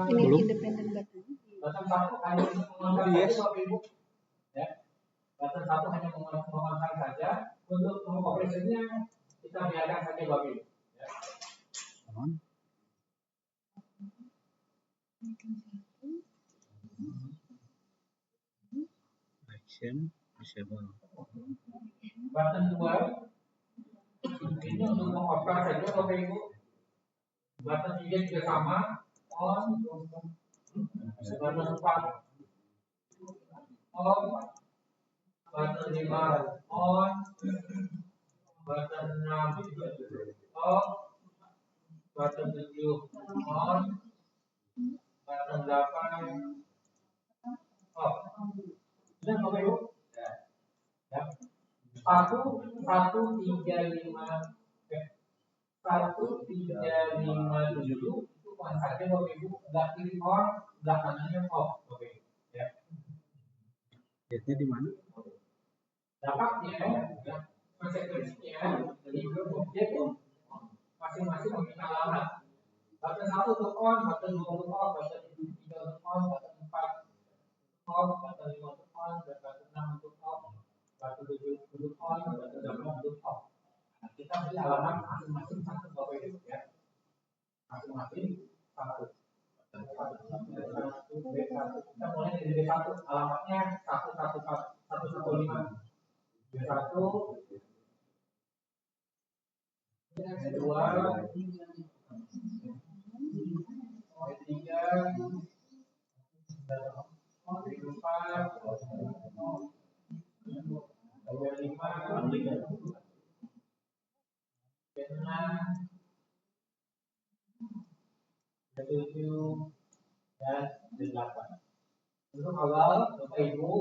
Ini belum. independen button. Button 1 hanya mengontrol Yes. saja Bapak Ibu. Ya. Button 1 hanya mengontrol saja. Untuk operasinya kita biarkan saja Bapak Ibu. Ya. On. Action disable. Button 2 ini untuk mengoper saja Bapak Ibu. Button 3 juga sama, on. Button 4 on. Button 5 on. Button 6 off. Button 7 on. Button 8 off. Sudah Bapak Ibu? Ya. 1357 itu on saja Bapak Ibu, sebelah kiri on, sebelah kanannya off Bapak Ibu. Ya. Lihatnya di mana? Dapatnya ya, konsekuensinya dari grup objek masing-masing memiliki alamat. Button 1 untuk on, button 2 untuk off, button 3 untuk on, button 4 on, button 5 untuk on, dan button 6 untuk off, button 7 untuk on, button 8 untuk off. Nah, kita beri alamat masing-masing satu Bapak Ibu ya. Masing-masing satu. Kita mulai dari B1, alamatnya 115. B1, B2, B3, B7 dan B8. Untuk awal Bapak Ibu,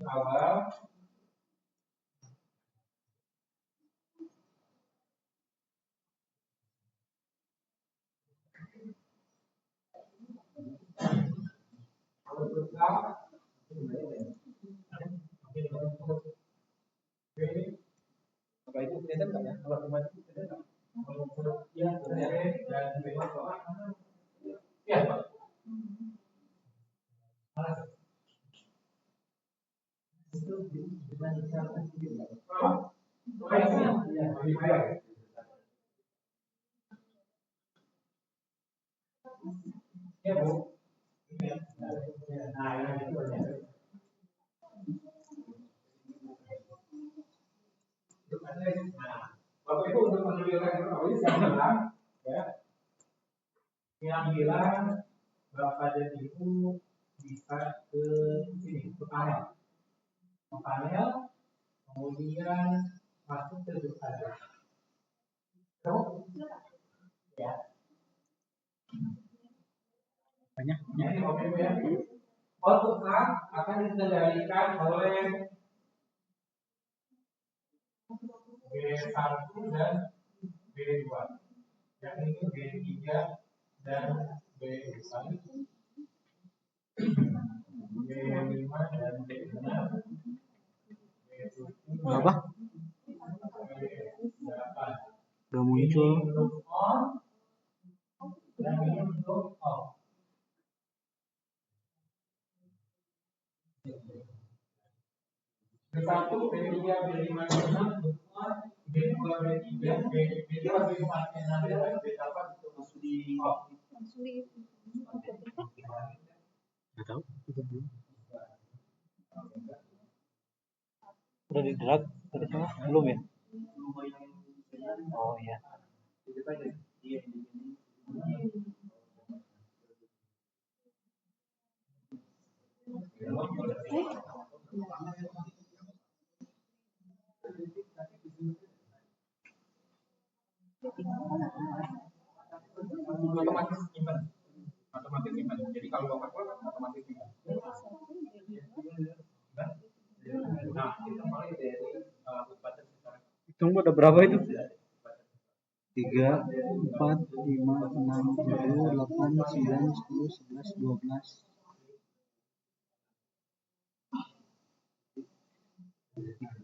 awal Bapak Ibu kelihatan nggak ya? Kalau cuma itu kelihatan nggak? Ya, dan bawah bawah. Ya, Pak. Itu dengan cara sendiri. Ya, Bu. Nah, yang itu ya. Bapak Ibu untuk menunjukkan kronologis yang bilang, ya, yang bilang Bapak dan Ibu bisa ke sini, ke panel, kemudian masuk ke grup ada. Ya. Banyak. Jadi Bapak Ibu ya, output A akan dikendalikan oleh B1 dan B2, yang ini B3 dan B4, B5 dan B6, B7, Apa? B8. Gak muncul. Ini untuk on dan ini untuk off. B1, B3, B5, B6 untuk on, B2, B3, B2, B4, B6, B8 itu masuk di off. Langsung di Gak tahu. Itu belum. Udah di drag dari sana? Belum ya? Oh iya. Otomatis simpan. Jadi kalau Bapak keluar otomatis simpan. Nah, kita mulai dari button sekarang. Hitung ada berapa itu? 3, 4, 5, 6, 7, 8, 9, 10, 11, 12.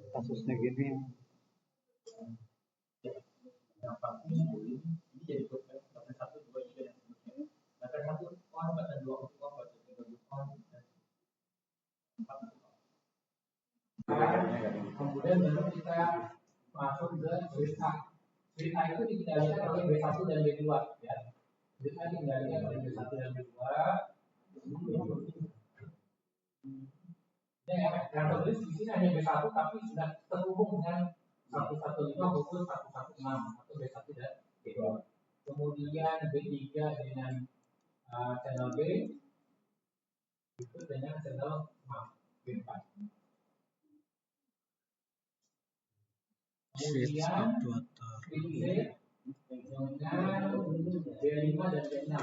Kasusnya gini. Ini jadi button 1, 2, 3 dan seterusnya. Button Kemudian baru kita masuk ke suite A. Suite A itu dikendalikan oleh B1 dan B2 ya. Suite A dikendalikan oleh B1 dan B2. Ya, yang tertulis di sini hanya B1 tapi sudah terhubung dengan 115 maupun 116 atau B1 dan B2. Kemudian B3 dengan channel B itu dengan channel B4. Kemudian B dengan B5 dan B6.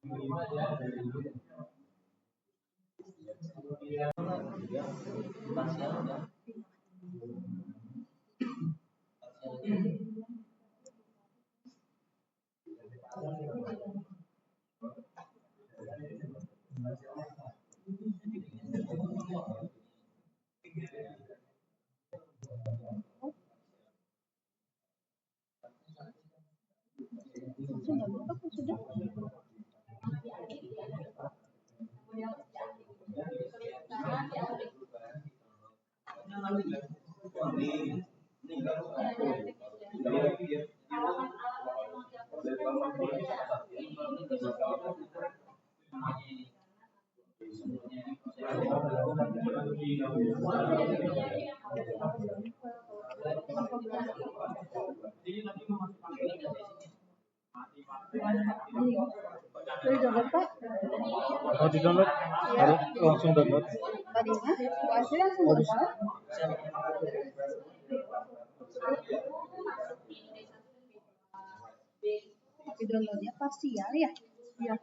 B5 dan B6. Kemudian Mau di download? Harus langsung download. Tadi mah hasil langsung download. Tapi downloadnya parsial ya? Iya.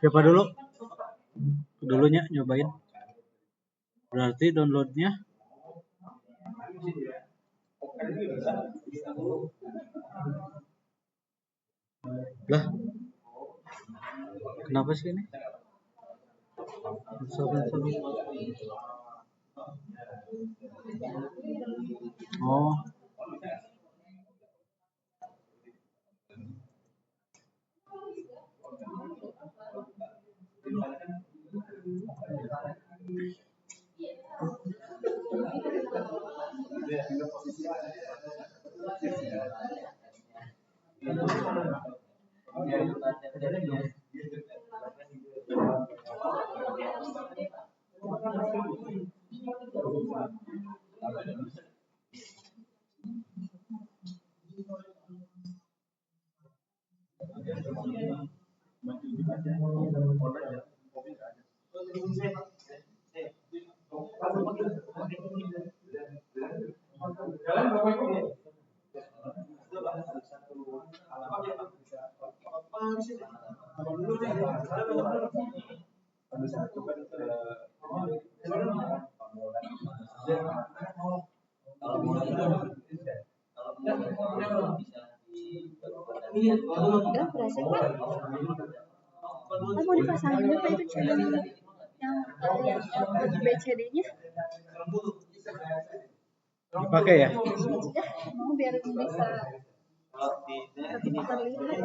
Siapa dulu? Dulunya nyobain. Berarti downloadnya lah. Kenapa sih ini? Oh. Udah berhasil Pak? Mau dipasangin apa itu channel yang BCD-nya? Dipakai ya? Sudah, mau biar bisa terlihat ya.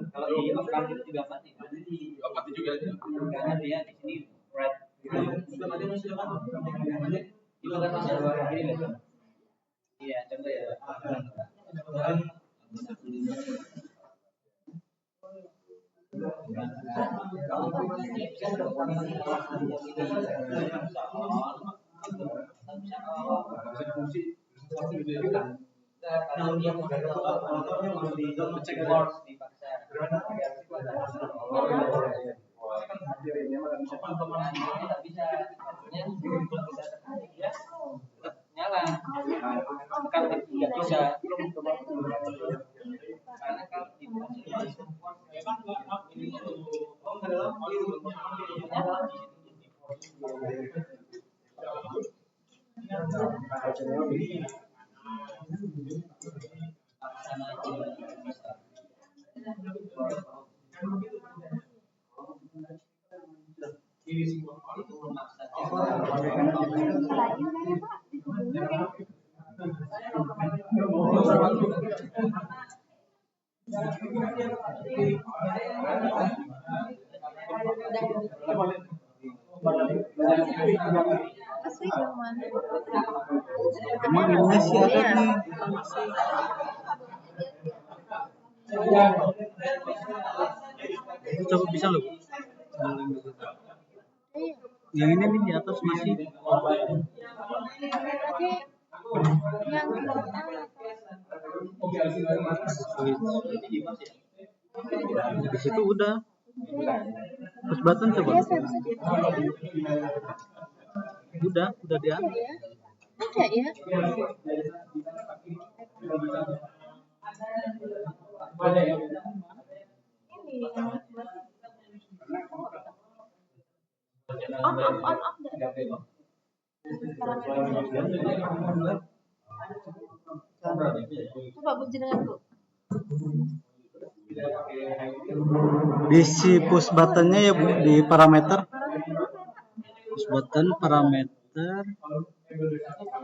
Kalau di offline itu juga mati. Mati juga aja. Karena dia di sini red. Sudah mati masih lama. Itu kan masih ada gini gitu. Iya, contoh ya. Kalau dia mau cek board dipaksa. Tidak bisa, nyala. Kalau tidak bisa, karena kalau Asli yang mana? Emang ilmunya sih ada nih. Coba bisa loh. Yang ini nih di atas masih. Yang pertama. Di situ udah. Push button coba. Iya, seharusnya Udah diambil. ada ya. Ini on. Coba jenenganku. Di si push buttonnya ya Bu, di parameter. Push button parameter.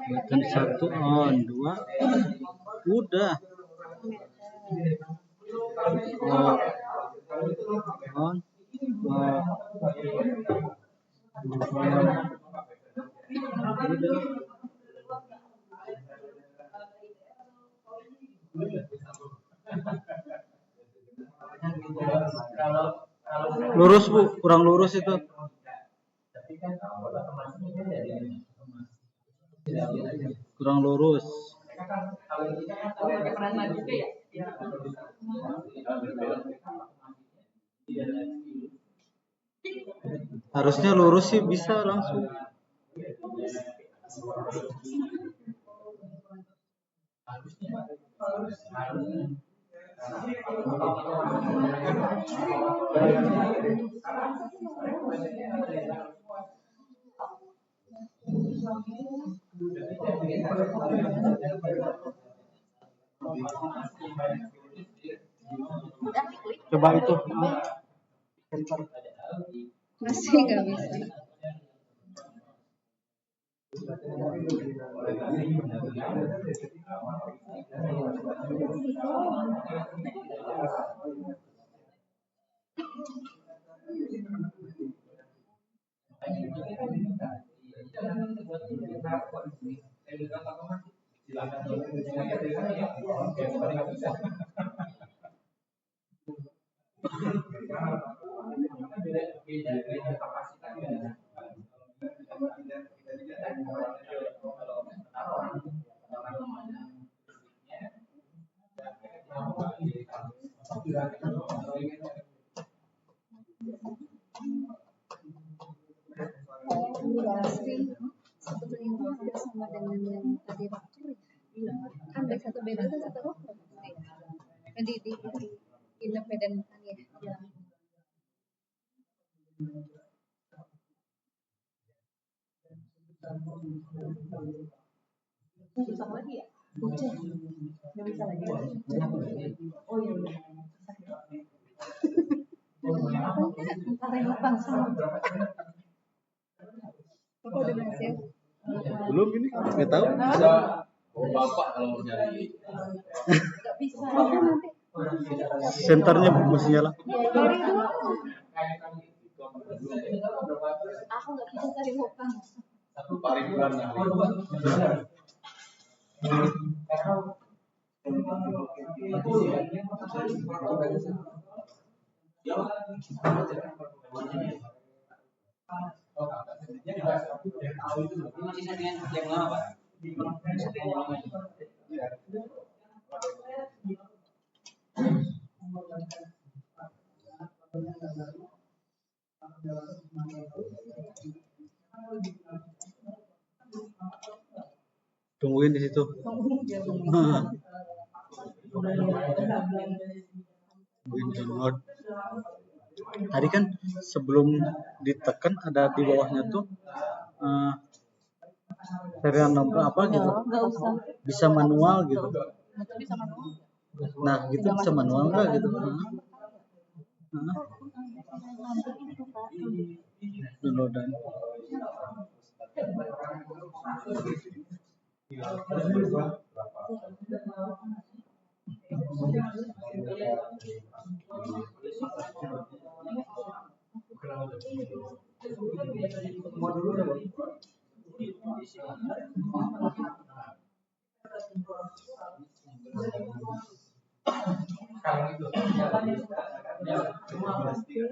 Button 1 on, 2. Udah. On. Lurus Bu, kurang lurus itu. Kurang lurus. Harusnya lurus sih bisa langsung. Coba itu. Masih nggak bisa. Sebetulnya hampir sama dengan yang tadi faktur ya. Kan baik satu beda dan satu faktur. Di independen kan ya. Susah lagi ya? Bocah. Nggak bisa lagi. Oh iya. Entar yang lapang sama. Apa udah berhasil? Belum ini, nggak tahu. Bapak kalau mau nyari. Nggak bisa. Nanti. Senternya mesti nyala. Cari dulu. Aku nggak bisa cari lapang. Satu parikulan masih settingan yang lama Pak? Settingan yang lama. Tungguin di situ. Tungguin download. Tadi kan sebelum ditekan ada di bawahnya tuh serial number apa gitu. Bisa manual gitu. Nah, gitu bisa manual nggak gitu? Downloadan. Sekarang itu ya, cuma masuk ya.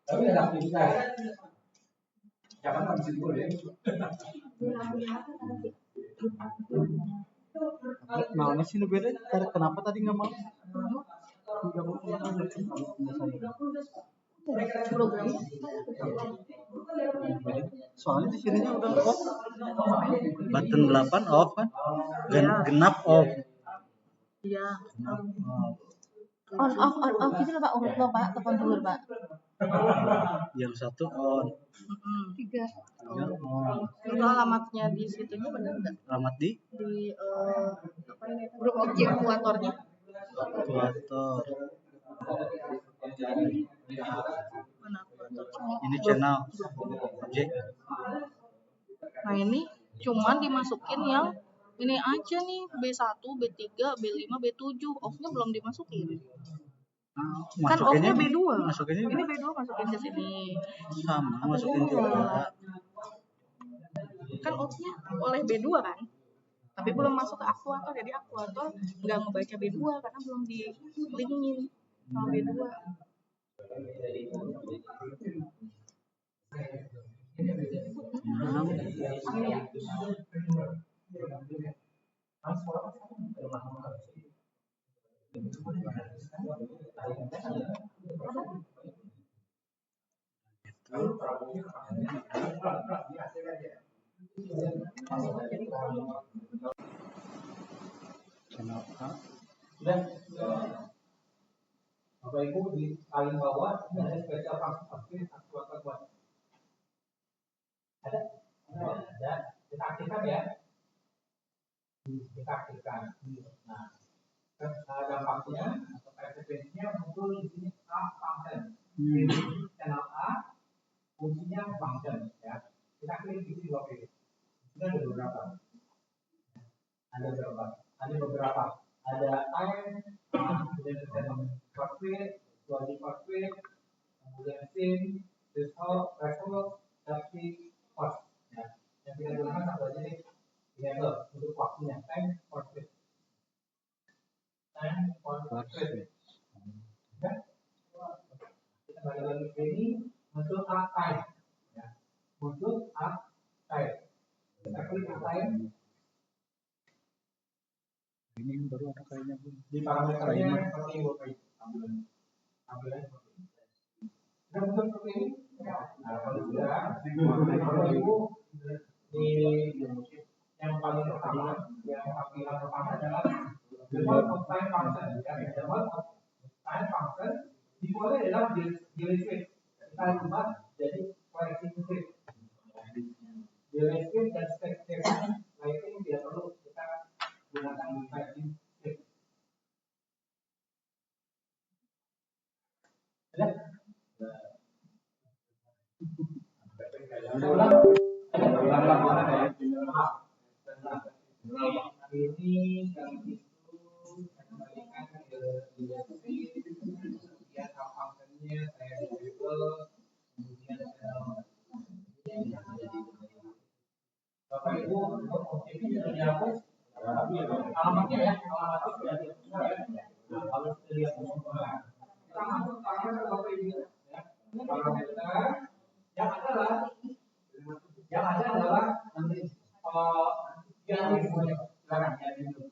Tapi ada aktivitas. Jangan habis itu ya. Nah, sih lebih beda. Kenapa tadi nggak mau? Program. Soalnya di sininya udah off. Button 8 off kan? Genap off. Iya. On off gitu loh Pak, urut loh Pak, telepon dulu Pak. Yang satu on. Tiga Yang on. itu alamatnya di situnya benar nggak? Alamat di Apa ini? Grup objek aktuatornya. aktuator. Mana aktuator? Ini channel objek. Nah ini cuman dimasukin yang ini aja nih B1, B3, B5, B7. Off-nya belum dimasukin. Kan off-nya B2. Masukinnya Ini B2 masukin ke sini. sama, masukin juga. Kan off-nya oleh B2 kan? Tapi belum masuk ke aktuator. Jadi aktuator nggak ngebaca B2 karena belum di-linkin sama B2. Channel A. Bapak Ibu di paling bawah ini ada spesial function aktuator buat. Ada? Ada. Kita aktifkan ya. Kita aktifkan. Nah, dampaknya atau konsekuensinya muncul di sini A function. Channel A fungsinya function ya. Kita klik di sini Bapak Ibu. Ini ada beberapa. Ada beberapa. Ada time, kemudian password, logic password, kemudian scene, result, tapi cost. Ya. Yang kita gunakan satu aja nih, enable untuk waktunya, time password. Time password. Ya. Kita balik lagi ke ini, muncul A time. Ya. Muncul A time. Kita klik A time. Ini yang baru ada kayaknya Di parameternya seperti ini tampilan seperti ini. Sudah muncul seperti ini? Nah, kalau sudah, Bapak Ibu di yang paling pertama, yang tampilan pertama adalah default of time function. Ya, default of time function defaultnya adalah delay script. Kita ubah jadi correcting script. Delay script dan stack script. Nah itu tidak perlu kita gunakan correcting script. Ya. Ini kami itu kembalikan ke kemudian function-nya saya label, kemudian Bapak Ibu untuk objek ini sudah dihapus, alamatnya ya, alamatnya sudah dihapus ya. Kalau sudah dihapus semua, kita masuk parameter Bapak Ibu ya. Parameter yang ada adalah yang semuanya sekarang yang itu.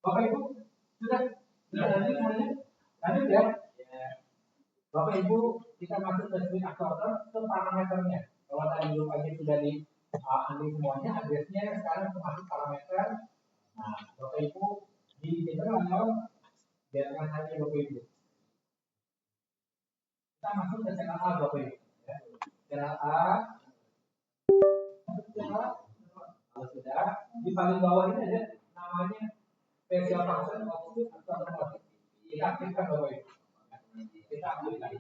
Bapak Ibu sudah lanjut semuanya? Lanjut ya. Bapak Ibu kita masuk ke swing actuator ke parameternya. Kalau tadi dulu pagi sudah di Ambil semuanya, addressnya sekarang masuk parameter. Nah, Bapak Ibu di general biarkan saja Bapak Ibu. Kita masuk ke channel A Bapak Ibu. Ya. Channel A. Kalau sudah di paling bawah ini ada namanya special function output atau remote. Kita aktifkan Bapak Ibu. Kita aktifkan.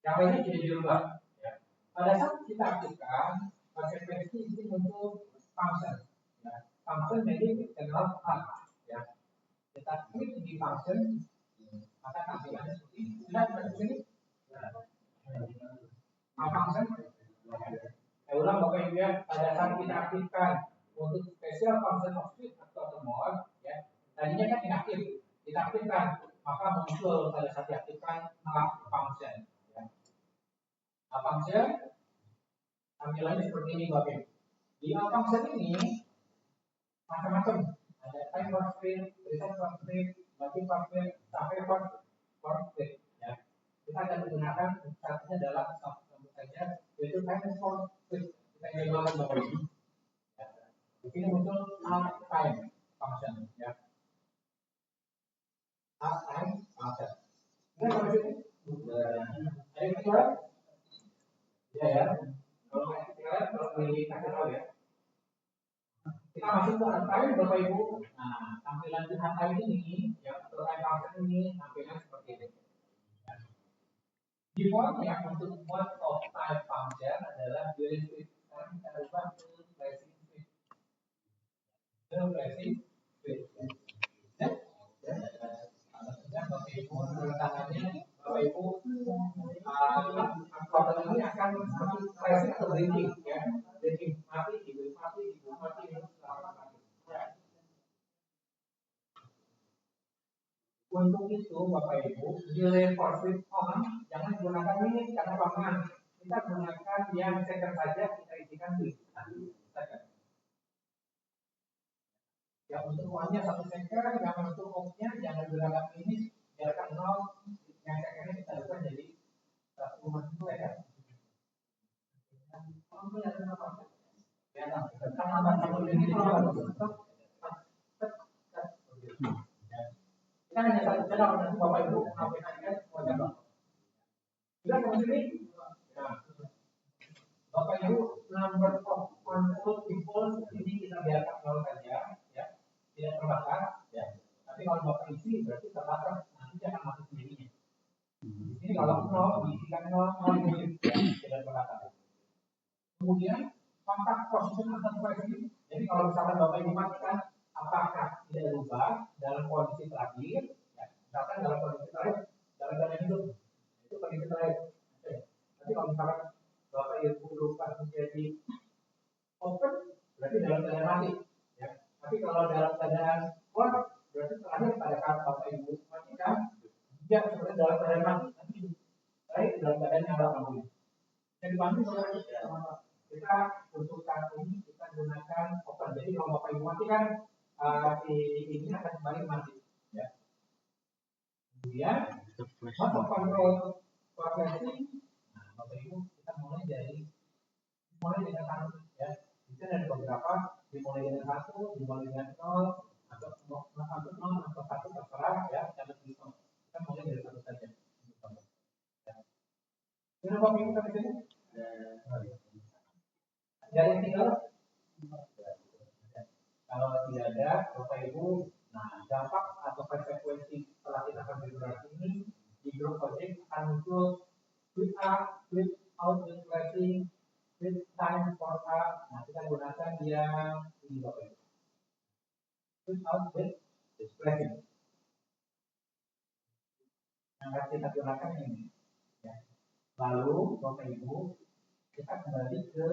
Yang lainnya tidak dirubah. Ya. Pada saat kita aktifkan, konsekuensi ini muncul function. Ya. Function menjadi channel A. Ya. Kita klik di function, maka tampilannya seperti ini. Sudah di sini. Function. Saya ulang Bapak Ibu ya, pada saat kita aktifkan untuk special function of switch atau remote, ya, tadinya kan inaktif, kita aktifkan, maka muncul pada saat diaktifkan function. Ya. Function tampilannya seperti ini Bapak Ibu. Di function ini macam-macam, ada time constraint, reset constraint, logic constraint, sampai constraint. Ya. Kita akan menggunakan satunya dalam satu saja, yaitu time constraint. Kita gunakan Bapak Ibu. Ya. Di sini muncul time function. Ya. Time function. Ini apa sih? Ada yang keluar? Ya. Kalau ini kasih tahu ya. Kita masuk ke time Bapak Ibu. Nah, tampilan di time ini, ya, atau time function ini tampilan seperti ini. Defaultnya untuk mode of time function adalah during switch. Sekarang kita ubah ke flashing switch. Flashing switch. Ya. Kalau sudah Bapak Ibu tangannya, Bapak Ibu kontak ini akan seperti flashing atau blinking, ya. Blinking mati, hidup mati, hidup mati, hidup mati. Ya. Untuk itu Bapak Ibu, delay for switch on jangan gunakan ini karena pasangan. Kita gunakan yang second saja, kita isikan di second. Ya, untuk on-nya 1 second, yang untuk off-nya jangan gunakan ini, biarkan 0, yang second-nya kita ubah jadi 1,2 ya. Ya, kita hanya satu channel nanti Bapak Ibu aplikasikan semua channel. Sudah ke sini? Nah, Bapak Ibu number of control people ini kita biarkan 0 saja, ya, tidak terbatas, ya. Tapi kalau Bapak isi berarti terbatas, nanti akan masuk sendirinya. Di sini kalau 0 diisikan 0 ini, ya, tidak terbatas. Kemudian kontak position atau flashing. Jadi kalau misalkan Bapak Ibu matikan, apakah tidak berubah dalam kondisi terakhir? Ya, misalkan dalam kondisi terakhir, dalam keadaan hidup, itu kondisi terakhir. Oke. Tapi kalau misalkan Bapak Ibu berubah menjadi open, berarti dalam keadaan mati. Ya. Tapi kalau dalam keadaan on, berarti terakhir pada saat Bapak Ibu matikan, dia sebenarnya dalam keadaan mati. Tapi terakhir dalam keadaan nyala lampunya. Yang dibantu sama kita untuk saat ini kita gunakan open. Jadi kalau Bapak Ibu mati kan ini akan kembali mati. Ya. Kemudian mode control flashing. Nah, Bapak Ibu kita mulai dengan satu, ya. Itu ada beberapa, dimulai dengan 1, dimulai dengan 0, atau 0 atau 1 terserah, ya. Jangan bisa. Kita mulai dari 1 saja. Ya. Sudah Bapak Ibu sampai sini? Jadi tinggal kalau tidak ada Bapak Ibu, nah dampak atau konsekuensi setelah kita konfigurasi ini di grup project akan muncul switch up, switch out, switch flashing, switch time for up. Nah kita gunakan yang ini Bapak Ibu, switch out, switch flashing. Yang akan kita gunakan ini. Ya. Lalu Bapak Ibu kita kembali ke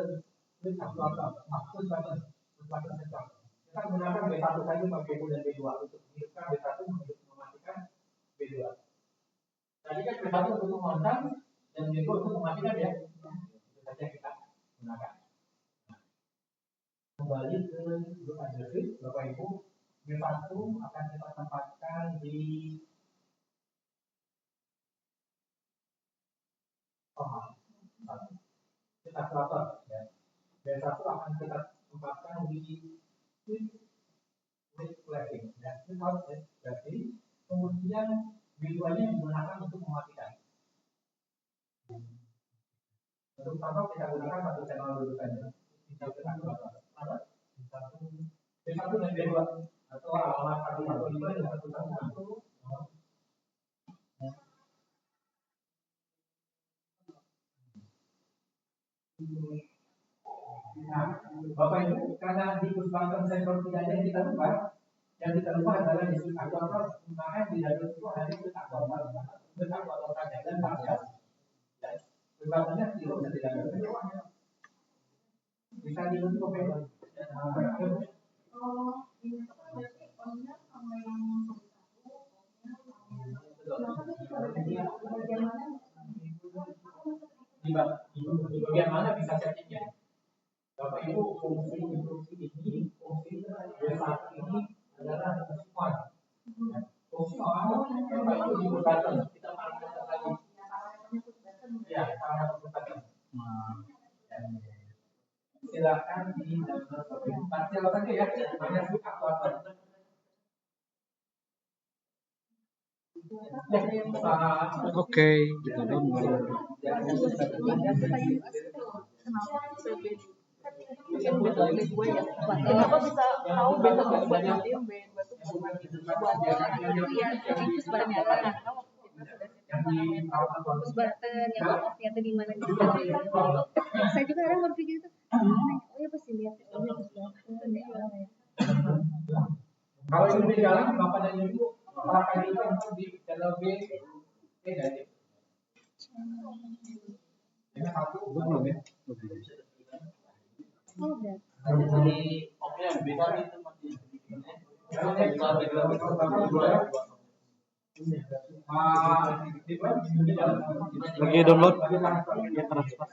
switch aktuator, maksud button sensor. Kita gunakan B1 saja Bapak Ibu dan B2 untuk menghidupkan B1, mematikan B2. Tadi kan B1 untuk mengontak dan B2 untuk mematikan, ya. Itu saja kita gunakan. Nah, kembali ke grup adresif Bapak Ibu, B1 akan kita tempatkan di kita aktuator, ya. B1 akan kita tempatkan di flapping. Ya, ini kalau flapping, kemudian B2-nya digunakan untuk mematikan. Untuk contoh kita gunakan satu channel dulu saja. Bisa kita gunakan B1 dan B2 atau alamat 115 dan 111. Nah, Bapak Ibu, karena di Pusbangkem Sensor tidak ada yang kita ubah, yang kita ubah adalah di sudut aktuator, maka di dalam itu ada sudut aktuator saja dan parsial. Berbandingnya tidak bisa tidak ada. Bisa dibentuk apa? Di bagian mana bisa settingnya? Bapak Ibu, fungsi instruksi ini, fungsi B1 ini adalah semua. Fungsi orang Bapak Ibu di button, kita parameter lagi. Ya, parameter button. Silakan di download. Parsial saja ya, hanya suka aktuator. Oke, kita download. Kenapa bisa tahu B1 buat matiin, B2 tuh buat matiin? Buat ya, jadi push button nyala. Push button yang off-nya tuh di mana gitu. Saya juga kadang berpikir itu, oh ya pasti lihat ini push button ya. Kalau ini di jalan, Bapak dan Ibu akan itu di channel B negatif. Ini satu belum ya? Oh, udah. Jadi oke, bisa itu masih. Lagi download ya transfer.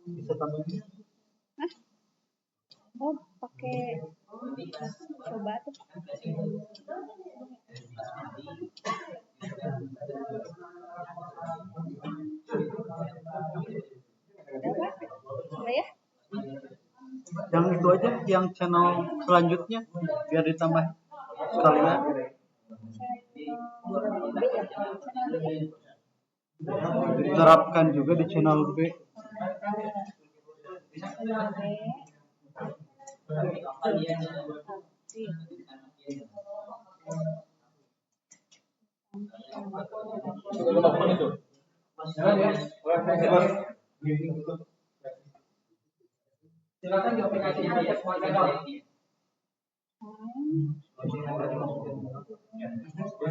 Bisa tambahin. Oh, pakai coba tuh. Udah ya? Yang itu aja, yang channel selanjutnya biar ditambah sekalian. Diterapkan juga di channel B. Silakan di aplikasinya ada semua channel.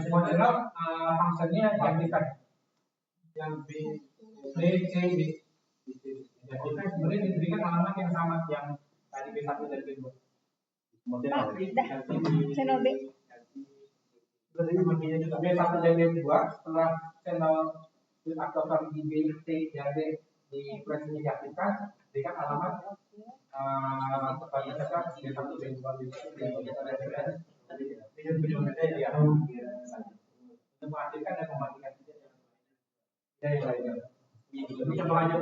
Semua channel fungsinya diaktifkan. Yang B, C, D. Diaktifkan kemudian diberikan alamat yang sama yang tadi B1 dan B2. Dah, channel B. B1 dan B2 setelah channel aktuator di B, C, dan D di flash ini diaktifkan, berikan alamat kepada siapa B1, B2, untuk mengaktifkan dan mematikan. Ya. Contoh aja.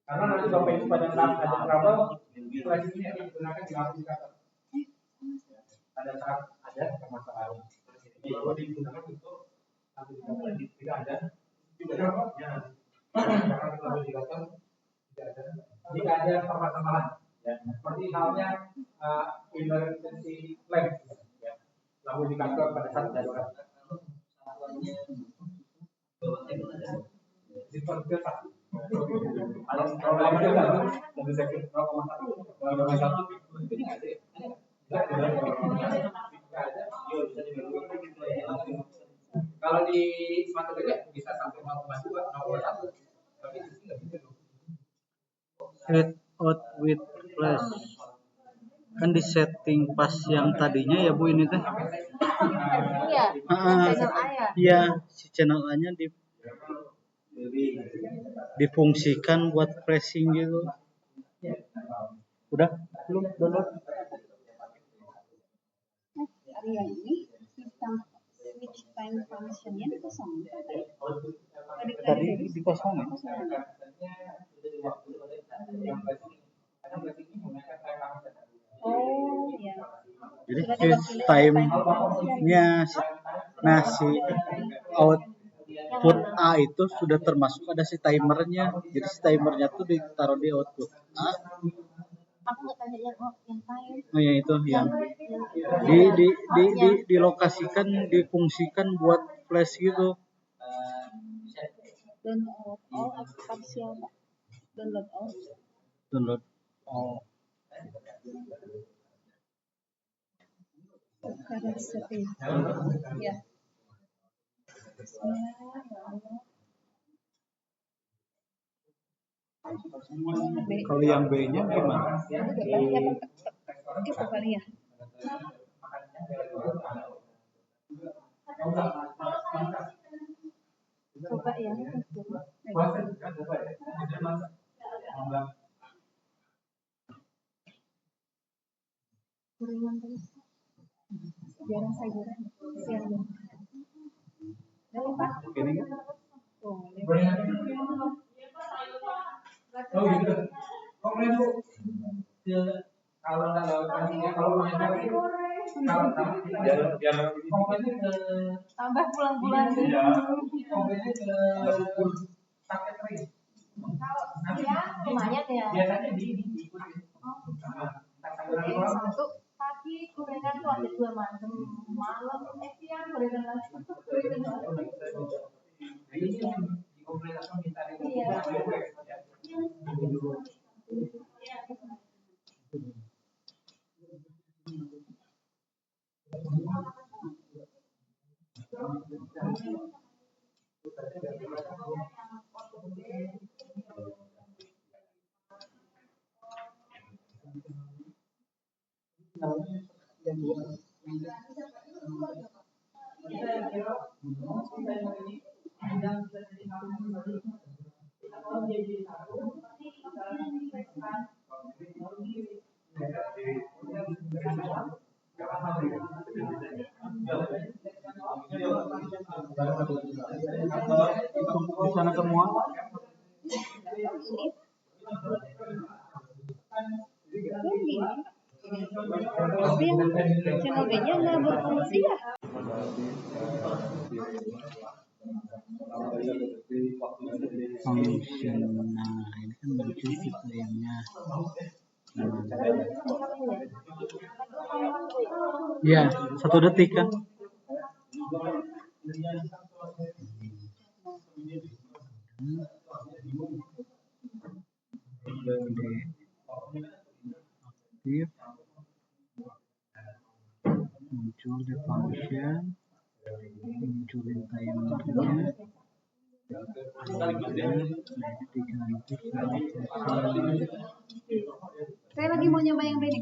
Karena nanti Bapak Ibu pada saat ada trouble, flash ini akan digunakan di aplikator. Pada saat ada permasalahan, kalau digunakan untuk tidak ada, karena kita indikator tidak ada. Jika ada permasalahan, ya, seperti halnya emergency lamp, ya, lampu indikator pada saat darurat. Kalau lampu darurat, lebih sakit 0,1, ini nggak ada. Kalau di smart TV bisa sampai 0,2, 0,1, tapi di sini nggak bisa. Head out with flash. Kan di setting pas yang tadinya ya Bu ini teh. Iya, channel A ya. Iya, si channel A-nya difungsikan buat flashing gitu. Udah belum download? Area ini sistem switch time function-nya dikosongin. Tadi dikosongin. Oh ya. Jadi switch time-nya si output A itu sudah termasuk ada si timernya. Jadi si timernya tuh ditaruh di output A. Aku nggak tanya yang time. Oh ya itu yang dilokasikan, difungsikan buat flash gitu. Download all atau partial Pak? Download all. Download all. Current setting. Ya. Kalau yang B-nya gimana? Itu kali ya. Coba ya. Gorengan terus. Jarang sayuran. Siang. Boleh Pak? Ini Boleh. Oh gitu. Komplain Bu. Kalau nggak lewat pastinya kalau main lagi biar komplainnya ke Tambah bulan-bulan. komplainnya ke paket ring. Kalau ya lumayan ya. Biasanya diikuti. Satu pagi gorengan tuh ada 2 macam. Malam siang gorengan lagi. Ini di komplain langsung minta di di sana semua. Tapi yang channel B-nya nggak berfungsi ya? Function. Nah, ini kan muncul iklimnya. Ya, 1 detik kan. Aktif, muncul di function, munculin timernya, diganti Saya lagi mau nyoba yang beda.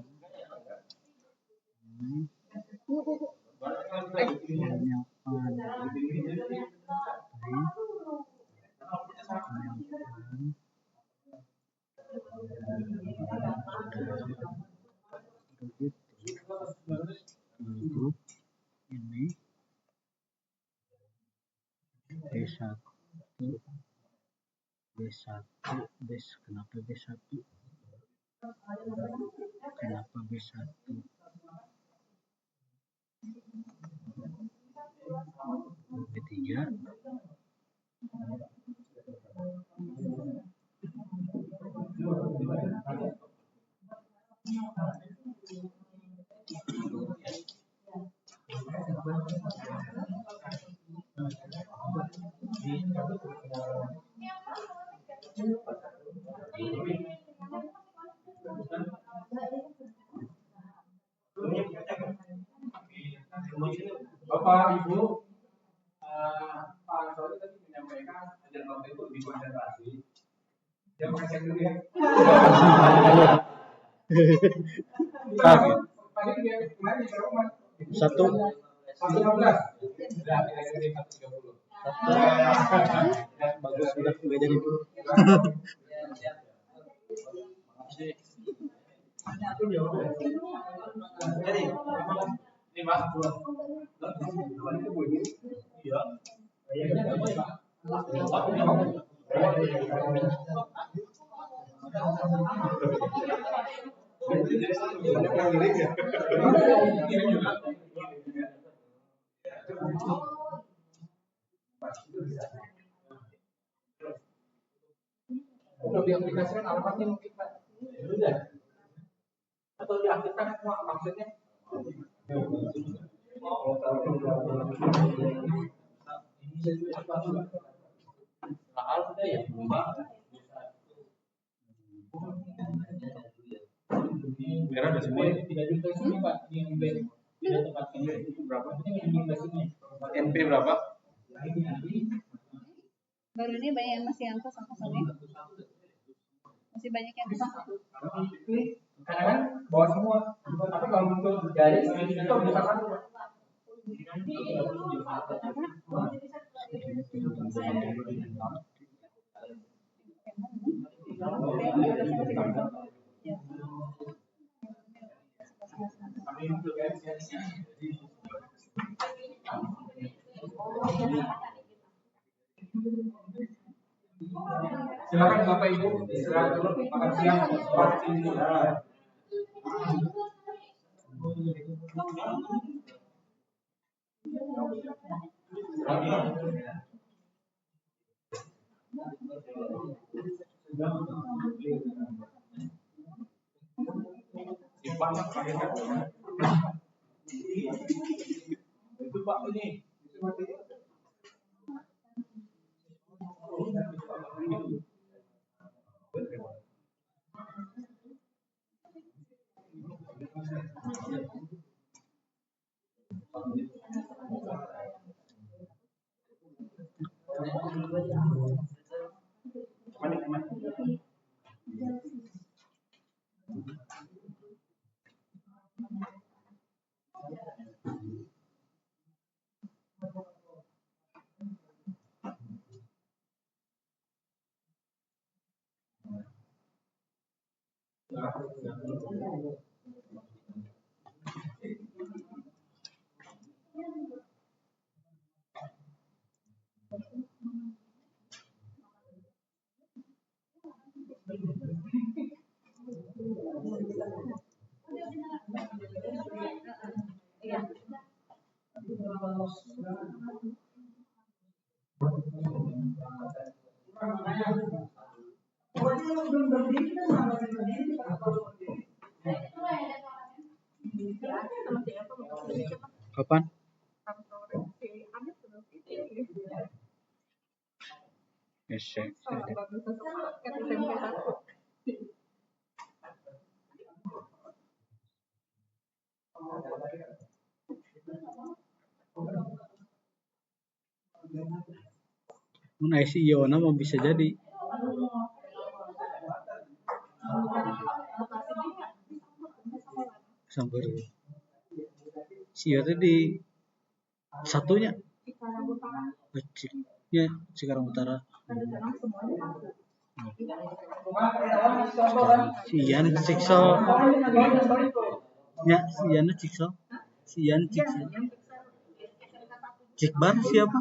grup ini B1 kenapa B1 B3 Bapak Ibu, Pak Ansori tadi menyampaikan ajar waktu itu lebih konsentrasi. Dia pakai cek dulu ya. Pagi dia kemarin di rumah. 1:16. Sudah kita kirim 1:30. Bagus udah nggak jadi. Jadi, ini mas. Udah diaplikasikan alamatnya mungkin Pak. Udah. Atau diaktifkan semua maksudnya. Soal sudah ya, merah ada semua. 3 juta sini Pak, ini yang bed. Tidak tempat ini berapa? Ini yang investasinya. NP berapa? Baru ini banyak yang masih yang kosong-kosong ya. Masih banyak yang kosong. Kadang-kadang bawa semua. Tapi kalau muncul dari itu bisa satu Pak. Silakan Bapak Ibu istirahat dulu makan siang. Itu Pak ini. Kapan? Mun ICO nama bisa jadi. Sampai siarnya di satunya ya Cikarang Utara. Sian Ciksel ya Sian Ciksel Cikbar siapa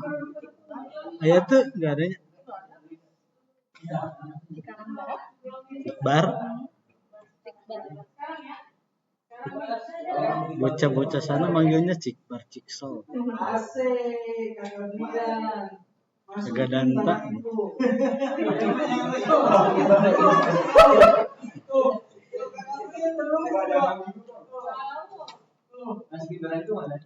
ayat tuh nggak adanya Cikbar bocah-bocah sana manggilnya Cikbar Ciksel agak danta Masih gimana itu mana?